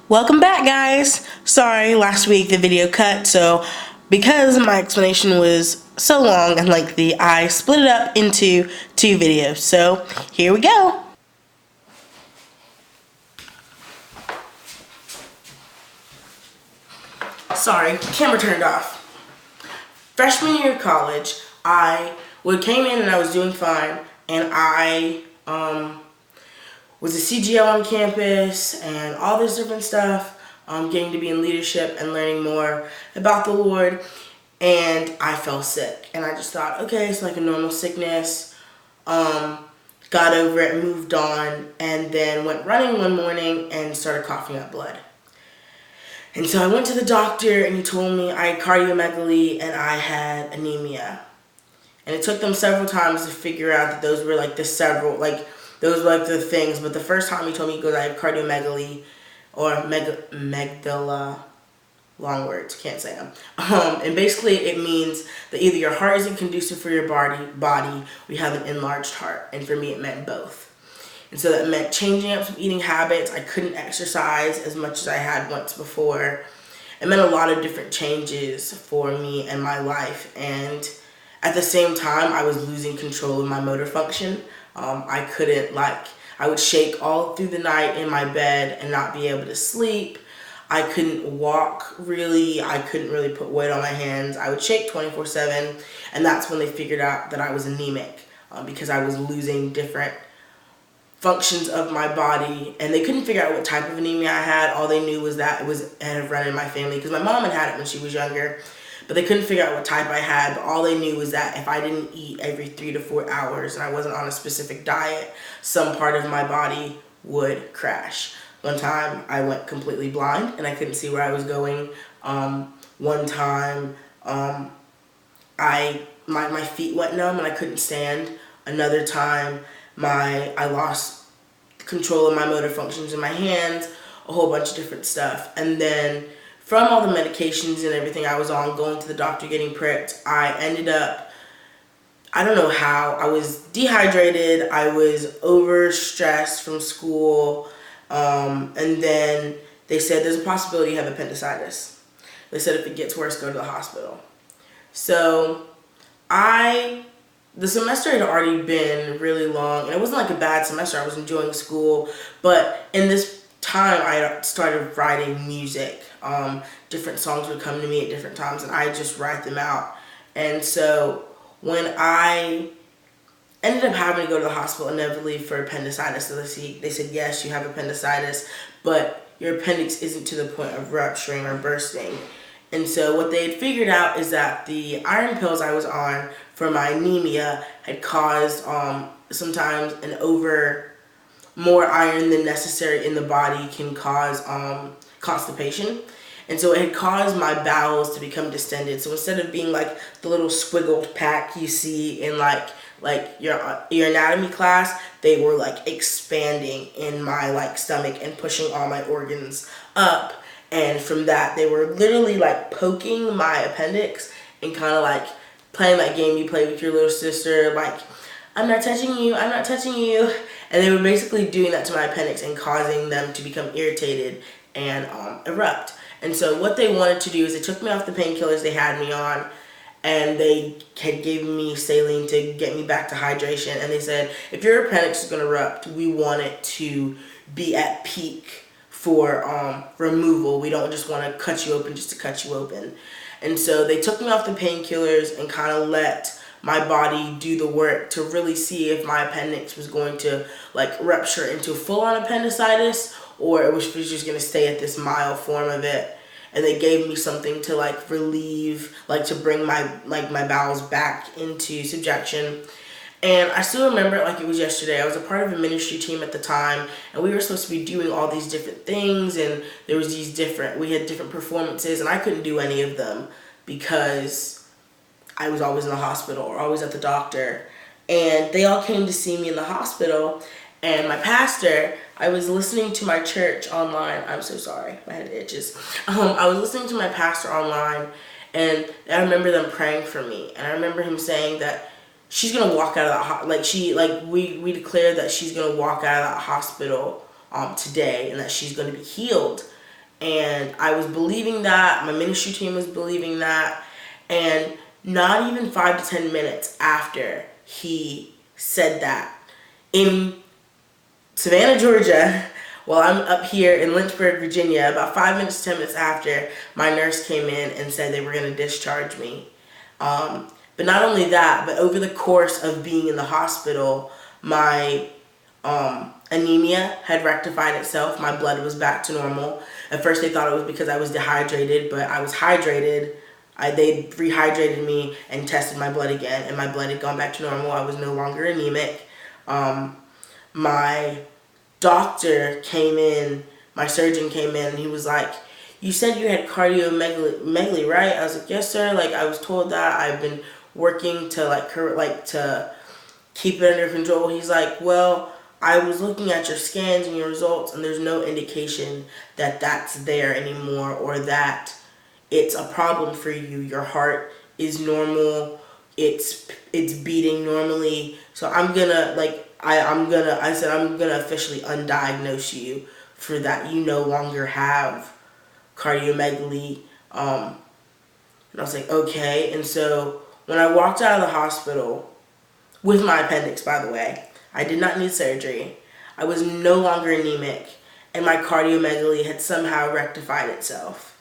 Welcome back, guys. Sorry, last week the video cut, so because my explanation was so long and lengthy, I split it up into two videos. So here we go. Sorry, camera turned off. Freshman year of college, I came in and I was doing fine, and I was a CGL on campus and all this different stuff, getting to be in leadership and learning more about the Lord, and I fell sick. And I just thought, okay, it's like a normal sickness. Got over it, moved on, and then went running one morning and started coughing up blood. And so I went to the doctor and he told me I had cardiomegaly and I had anemia. And it took them several times to figure out that those were like those were like the things. But the first time he told me, he goes, I have cardiomegaly or Magdala, long words, can't say them. And basically it means that either your heart isn't conducive for your body, or you have an enlarged heart. And for me it meant both. And so that meant changing up some eating habits. I couldn't exercise as much as I had once before. It meant a lot of different changes for me and my life. And at the same time, I was losing control of my motor function. I couldn't, I would shake all through the night in my bed and not be able to sleep. I couldn't walk really. I couldn't really put weight on my hands. I would shake 24/7. And that's when they figured out that I was anemic, because I was losing different functions of my body, and they couldn't figure out what type of anemia I had. All they knew was that it had run in my family, because my mom had it when she was younger, but they couldn't figure out what type I had. But all they knew was that if I didn't eat every 3 to 4 hours and I wasn't on a specific diet, some part of my body would crash. One time I went completely blind and I couldn't see where I was going. One time my feet went numb and I couldn't stand. Another time I lost control of my motor functions in my hands, a whole bunch of different stuff. And then from all the medications and everything I was on, going to the doctor, getting pricked, I ended up, I don't know how, I was dehydrated, I was overstressed from school, and then they said there's a possibility you have appendicitis. They said if it gets worse, go to the hospital. So the semester had already been really long, and it wasn't like a bad semester. I was enjoying school, but in this time, I started writing music. Different songs would come to me at different times, and I just write them out. And so when I ended up having to go to the hospital inevitably for appendicitis, they said, yes, you have appendicitis, but your appendix isn't to the point of rupturing or bursting. And so what they had figured out is that the iron pills I was on for my anemia had caused sometimes more iron than necessary in the body can cause constipation. And so it had caused my bowels to become distended. So instead of being like the little squiggled pack you see in like your anatomy class, they were like expanding in my stomach and pushing all my organs up. And from that, they were literally like poking my appendix and kind of like playing that game you play with your little sister, like, I'm not touching you, I'm not touching you. And they were basically doing that to my appendix and causing them to become irritated and erupt. And so what they wanted to do is they took me off the painkillers they had me on, and they had given me saline to get me back to hydration. And they said, if your appendix is going to erupt, we want it to be at peak for removal. We don't just want to cut you open just to cut you open. And so they took me off the painkillers and kind of let my body do the work to really see if my appendix was going to rupture into full-on appendicitis, or it was just going to stay at this mild form of it. And they gave me something to relieve, to bring my bowels back into subjection. And I still remember it like it was yesterday. I was a part of a ministry team at the time, and we were supposed to be doing all these different things, and we had different performances, and I couldn't do any of them because I was always in the hospital or always at the doctor. And they all came to see me in the hospital, and my pastor, I was listening to my church online. I'm so sorry, my head itches. I was listening to my pastor online, and I remember them praying for me, and I remember him saying that she's gonna walk out of that we declared that she's gonna walk out of that hospital today, and that she's gonna be healed. And I was believing that. My ministry team was believing that. And not even 5 to 10 minutes after he said that, in Savannah, Georgia, while I'm up here in Lynchburg, Virginia, about 5 minutes, 10 minutes after, my nurse came in and said they were going to discharge me. But not only that, but over the course of being in the hospital, my anemia had rectified itself. My blood was back to normal. At first they thought it was because I was dehydrated, but I was hydrated. They rehydrated me and tested my blood again, and my blood had gone back to normal. I was no longer anemic. My doctor came in, my surgeon came in, and he was like, "You said you had cardiomegaly, right?" I was like, "Yes, sir. Like, I was told that. I've been working to to keep it under control." He's like, "Well, I was looking at your scans and your results, and there's no indication that that's there anymore, or that it's a problem for you. Your heart is normal. It's beating normally. So I'm gonna I said I'm gonna officially undiagnose you for that. You no longer have cardiomegaly." And I was like, okay. And so when I walked out of the hospital with my appendix, by the way, I did not need surgery. I was no longer anemic, and my cardiomegaly had somehow rectified itself.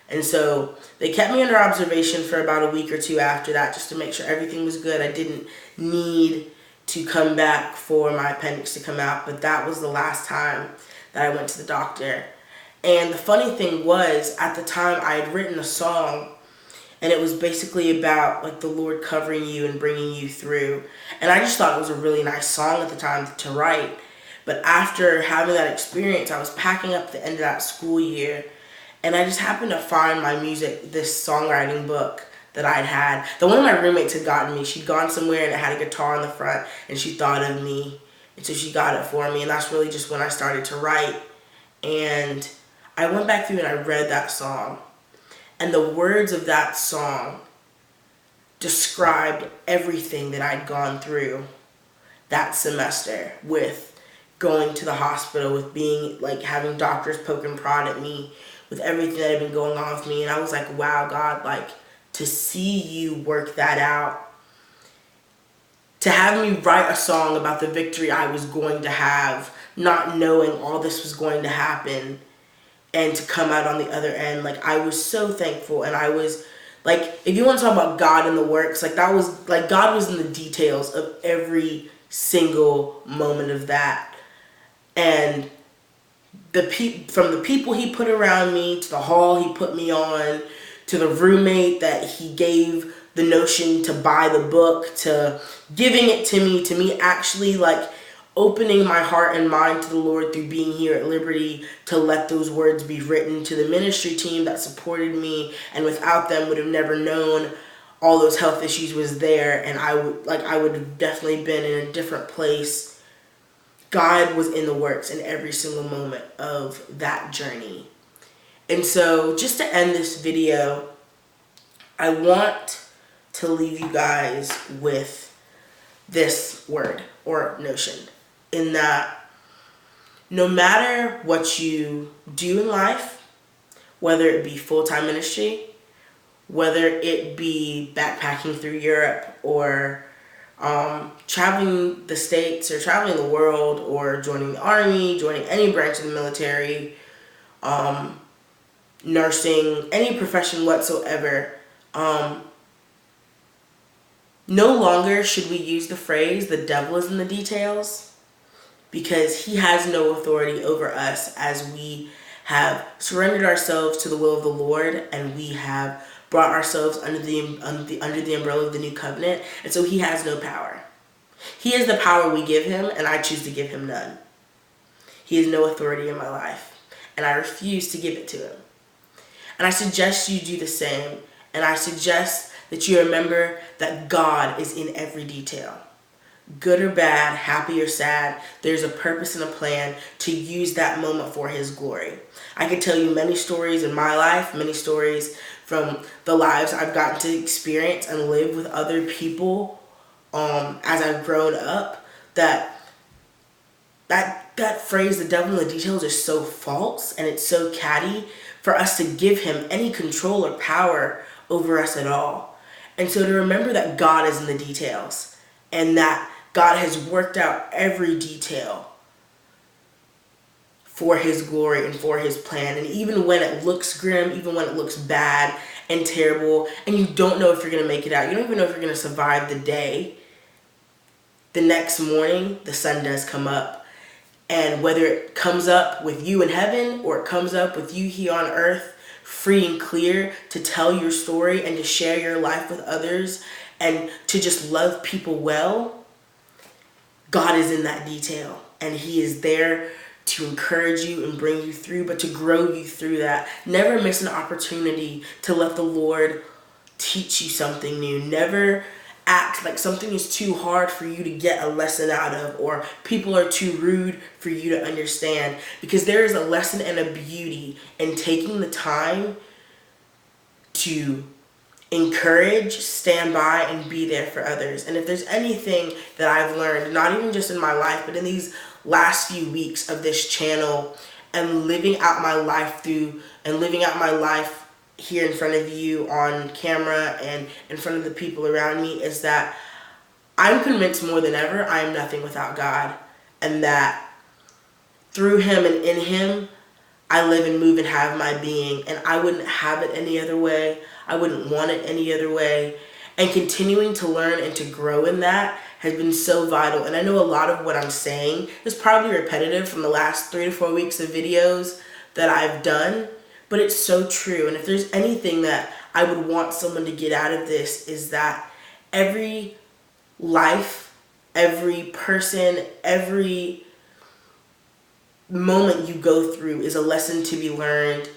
And so they kept me under observation for about a week or two after that, just to make sure everything was good. I didn't need to come back for my appendix to come out, but that was the last time that I went to the doctor. And the funny thing was, at the time I had written a song, and it was basically about like the Lord covering you and bringing you through. And I just thought it was a really nice song at the time to write. But after having that experience, I was packing up the end of that school year, and I just happened to find my music, this songwriting book that I'd had. The one of my roommates had gotten me. She'd gone somewhere and it had a guitar on the front, and she thought of me, and so she got it for me. And that's really just when I started to write. And I went back through and I read that song. And the words of that song described everything that I'd gone through that semester, with going to the hospital, with being like having doctors poke and prod at me, with everything that had been going on with me. And I was like, wow, God, like, to see you work that out, to have me write a song about the victory I was going to have, not knowing all this was going to happen, and to come out on the other end, like, I was so thankful. And I was like, if you want to talk about God in the works, like, that was like, God was in the details of every single moment of that. And from the people he put around me, to the hall he put me on, to the roommate that he gave the notion to buy the book, to giving it to me actually like opening my heart and mind to the Lord through being here at Liberty to let those words be written, to the ministry team that supported me and without them would have never known all those health issues was there, and I would have definitely been in a different place. God was in the works in every single moment of that journey. And so just to end this video, I want to leave you guys with this word or notion, in that no matter what you do in life, whether it be full-time ministry, whether it be backpacking through Europe, or traveling the States, or traveling the world, or joining the Army, joining any branch of the military, nursing, any profession whatsoever, no longer should we use the phrase, "the devil is in the details," because he has no authority over us as we have surrendered ourselves to the will of the Lord, and we have brought ourselves under the umbrella of the new covenant. And so he has no power. He is the power we give him, and I choose to give him none. He has no authority in my life, and I refuse to give it to him. And I suggest you do the same, and I suggest that you remember that God is in every detail. Good or bad, happy or sad, there's a purpose and a plan to use that moment for his glory. I could tell you many stories in my life, many stories from the lives I've gotten to experience and live with other people as I've grown up, that that phrase, the devil in the details, is so false and it's so catty for us to give him any control or power over us at all. And so to remember that God is in the details and that God has worked out every detail for his glory and for his plan. And even when it looks grim, even when it looks bad and terrible, and you don't know if you're going to make it out, you don't even know if you're going to survive the day, the next morning, the sun does come up. And whether it comes up with you in heaven or it comes up with you here on earth, free and clear to tell your story and to share your life with others and to just love people well, God is in that detail. And he is there to encourage you and bring you through, but to grow you through that. Never miss an opportunity to let the Lord teach you something new. Never act like something is too hard for you to get a lesson out of, or people are too rude for you to understand, because there is a lesson and a beauty in taking the time to encourage, stand by, and be there for others. And if there's anything that I've learned, not even just in my life, but in these last few weeks of this channel and living out my life here in front of you on camera and in front of the people around me, is that I'm convinced more than ever I am nothing without God, and that through him and in him I live and move and have my being, and I wouldn't have it any other way. I wouldn't want it any other way. And continuing to learn and to grow in that has been so vital. And I know a lot of what I'm saying is probably repetitive from the last 3 to 4 weeks of videos that I've done, but it's so true. And if there's anything that I would want someone to get out of this, is that every life, every person, every moment you go through is a lesson to be learned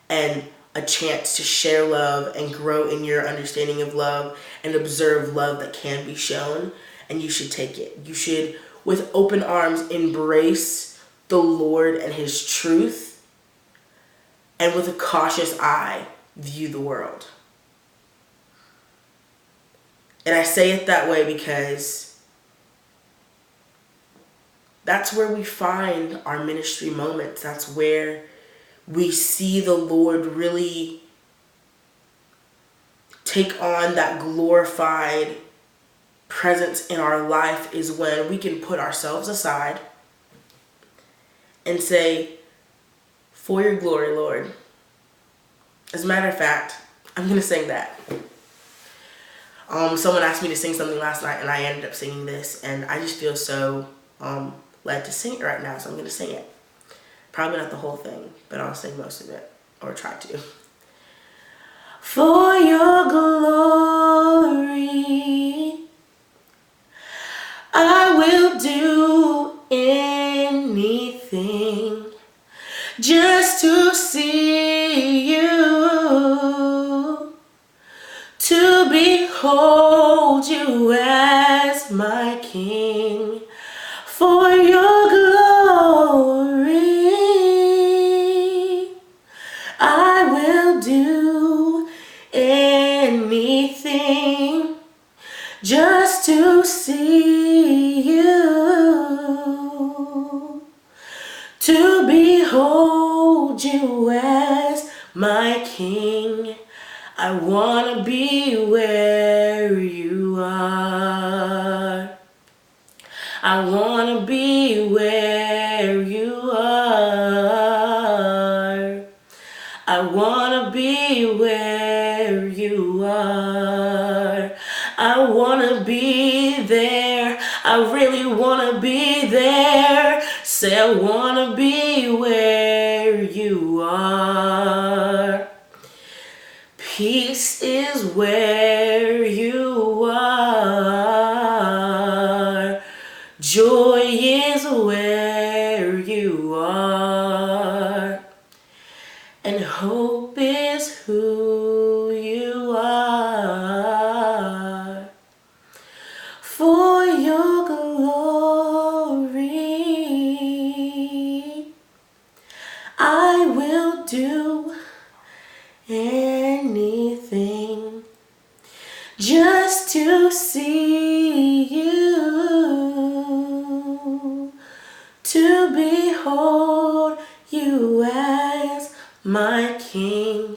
and a chance to share love and grow in your understanding of love and observe love that can be shown. And you should take it. You should, with open arms, embrace the Lord and his truth, and with a cautious eye, view the world. And I say it that way because that's where we find our ministry moments. That's where we see the Lord really take on that glorified presence in our life, is when we can put ourselves aside and say, for your glory, Lord. As a matter of fact, I'm going to sing that. Someone asked me to sing something last night, and I ended up singing this, and I just feel so led to sing it right now, so I'm going to sing it. Probably not the whole thing, but I'll sing most of it, or try to. For your glory, I will do anything just to see you, to behold you as my King. For your glory, I will do anything just to see you, to behold you as my King. I want to be where you are. I want to be where you are. I want to be where you are. I want to be there. I really want to be there. Say I want to be where you are. Peace is where you are. Joy is where you are. And hope is who you are. For your glory, I will do anything just to see you, to be behold you as my King.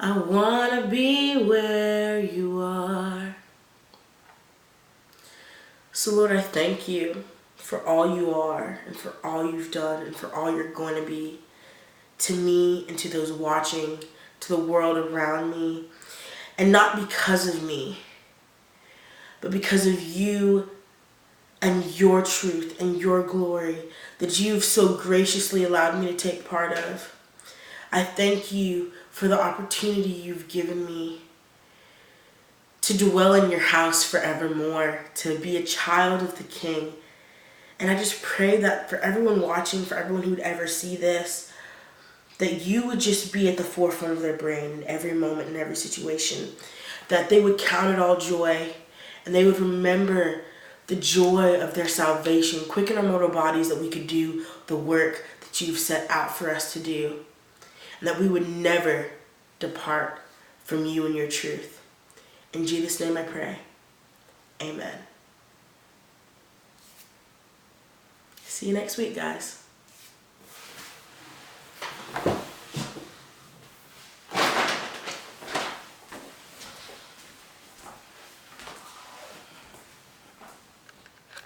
I want to be where you are. So Lord, I thank you for all you are and for all you've done and for all you're going to be to me and to those watching, to the world around me. And not because of me, but because of you and your truth and your glory that you've so graciously allowed me to take part of. I thank you for the opportunity you've given me to dwell in your house forevermore, to be a child of the King. And I just pray that for everyone watching, for everyone who would ever see this, that you would just be at the forefront of their brain in every moment, in every situation. That they would count it all joy, and they would remember the joy of their salvation. Quicken our mortal bodies that we could do the work that you've set out for us to do. And that we would never depart from you and your truth. In Jesus' name I pray. Amen. See you next week, guys.